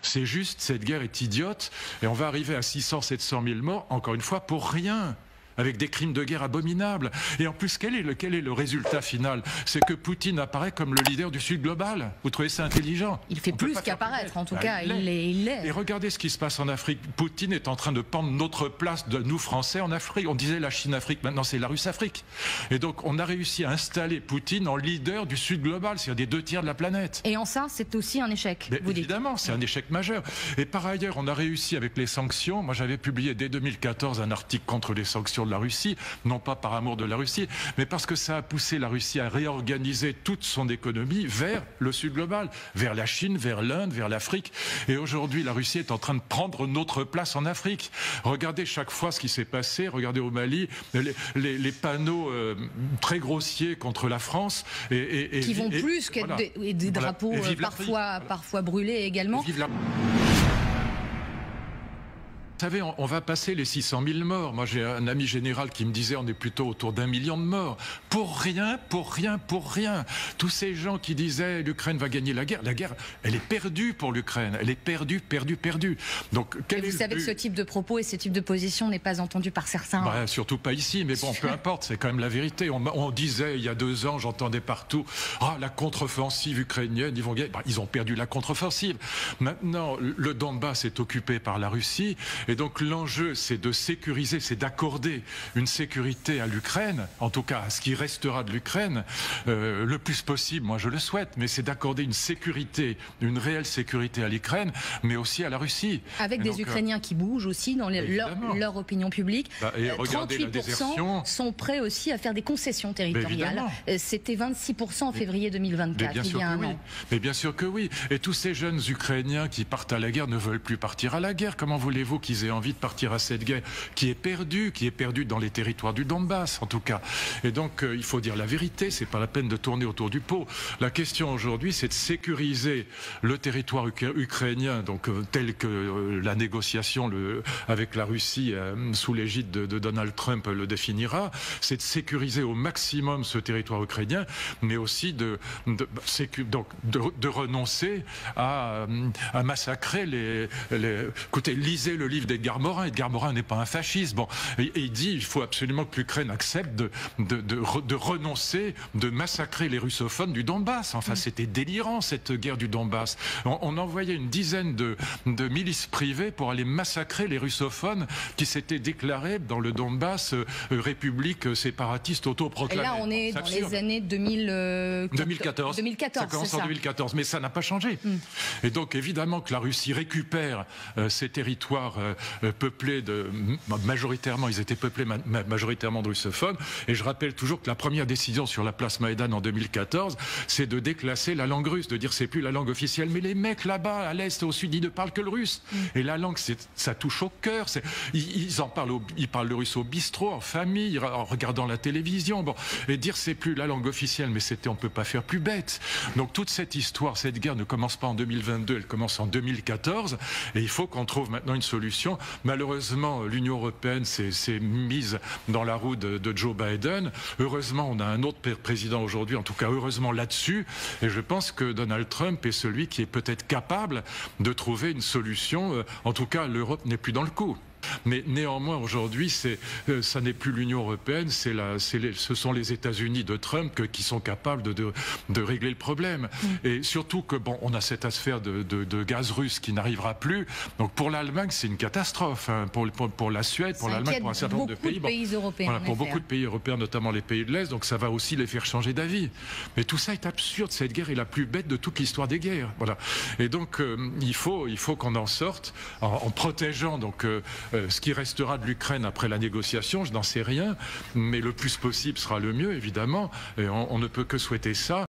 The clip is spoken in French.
C'est juste, cette guerre est idiote et on va arriver à 600-700 000 morts, encore une fois, pour rien. Avec des crimes de guerre abominables. Et en plus, quel est le résultat final? C'est que Poutine apparaît comme le leader du Sud global. Vous trouvez ça intelligent? Il fait plus qu'apparaître, en tout cas, il l'est. Et regardez ce qui se passe en Afrique. Poutine est en train de prendre notre place de nous Français en Afrique. On disait la Chine-Afrique, maintenant c'est la Russe-Afrique. Et donc on a réussi à installer Poutine en leader du Sud global, c'est-à-dire des 2 tiers de la planète. Et en ça, c'est aussi un échec, vous dites. Évidemment, c'est un échec majeur. Et par ailleurs, on a réussi avec les sanctions. Moi, j'avais publié dès 2014 un article contre les sanctions de la Russie, non pas par amour de la Russie, mais parce que ça a poussé la Russie à réorganiser toute son économie vers le Sud global, vers la Chine, vers l'Inde, vers l'Afrique. Et aujourd'hui, la Russie est en train de prendre notre place en Afrique. Regardez chaque fois ce qui s'est passé. Regardez au Mali, les panneaux très grossiers contre la France. Qui vont plus que voilà. des drapeaux parfois brûlés également. Vous savez, on va passer les 600 000 morts. Moi, j'ai un ami général qui me disait on est plutôt autour d'1 million de morts. Pour rien, pour rien, pour rien. Tous ces gens qui disaient l'Ukraine va gagner la guerre, elle est perdue pour l'Ukraine. Elle est perdue, perdue, perdue. Donc, vous savez que ce type de propos et ce type de position n'est pas entendu par certains. Bah, surtout pas ici, mais bon, peu importe, c'est quand même la vérité. On disait il y a 2 ans, j'entendais partout, la contre-offensive ukrainienne, ils vont gagner. Bah, ils ont perdu la contre-offensive. Maintenant, le Donbass est occupé par la Russie. Et donc l'enjeu, c'est de sécuriser, c'est d'accorder une sécurité à l'Ukraine, en tout cas à ce qui restera de l'Ukraine, le plus possible, moi je le souhaite, mais c'est d'accorder une sécurité, une réelle sécurité à l'Ukraine, mais aussi à la Russie. Avec des Ukrainiens qui bougent aussi dans leur opinion publique. Et regardez la désertion. Sont prêts aussi à faire des concessions territoriales. C'était 26% en février 2024, il y a un an. Mais bien sûr que oui. Et tous ces jeunes Ukrainiens qui partent à la guerre ne veulent plus partir à la guerre. Comment voulez-vous qu'ils aient envie de partir à cette guerre qui est perdue dans les territoires du Donbass en tout cas. Et donc il faut dire la vérité, c'est pas la peine de tourner autour du pot. La question aujourd'hui, c'est de sécuriser le territoire ukrainien, donc tel que la négociation avec la Russie sous l'égide de Donald Trump le définira, c'est de sécuriser au maximum ce territoire ukrainien, mais aussi de renoncer à massacrer Écoutez, lisez le livre d'Edgar Morin. Edgar Morin n'est pas un fasciste. Bon, et il dit il faut absolument que l'Ukraine accepte de renoncer, de massacrer les russophones du Donbass. Enfin, c'était délirant cette guerre du Donbass. On envoyait une dizaine de milices privées pour aller massacrer les russophones qui s'étaient déclarés dans le Donbass république séparatiste autoproclamée. Et là, on est dans les années 2014. Ça commence en 2014, mais ça n'a pas changé. Et donc, évidemment que la Russie récupère ces territoires peuplés majoritairement, ils étaient peuplés majoritairement de russophones. Et je rappelle toujours que la première décision sur la place Maïdan en 2014, c'est de déclasser la langue russe, de dire c'est plus la langue officielle. Mais les mecs là-bas, à l'est et au sud, ils ne parlent que le russe. Et la langue, ça touche au cœur. Ils parlent le russe au bistrot, en famille, en regardant la télévision. Bon, et dire c'est plus la langue officielle, mais on peut pas faire plus bête. Donc toute cette histoire, cette guerre ne commence pas en 2022, elle commence en 2014. Et il faut qu'on trouve maintenant une solution. Malheureusement, l'Union européenne s'est mise dans la roue de Joe Biden. Heureusement, on a un autre président aujourd'hui, en tout cas heureusement là-dessus. Et je pense que Donald Trump est celui qui est peut-être capable de trouver une solution. En tout cas, l'Europe n'est plus dans le coup. Mais néanmoins, aujourd'hui, ça n'est plus l'Union européenne, ce sont les États-Unis de Trump qui sont capables de régler le problème. Et surtout que, bon, on a cette affaire de gaz russe qui n'arrivera plus. Donc pour l'Allemagne, c'est une catastrophe. Hein. Pour la Suède, pour l'Allemagne, pour un certain nombre de pays. Européens, voilà, pour beaucoup de pays européens, notamment les pays de l'Est. Donc ça va aussi les faire changer d'avis. Mais tout ça est absurde. Cette guerre est la plus bête de toute l'histoire des guerres. Voilà. Et donc il faut qu'on en sorte en protégeant donc ce qui restera de l'Ukraine après la négociation, je n'en sais rien, mais le plus possible sera le mieux, évidemment, et on ne peut que souhaiter ça.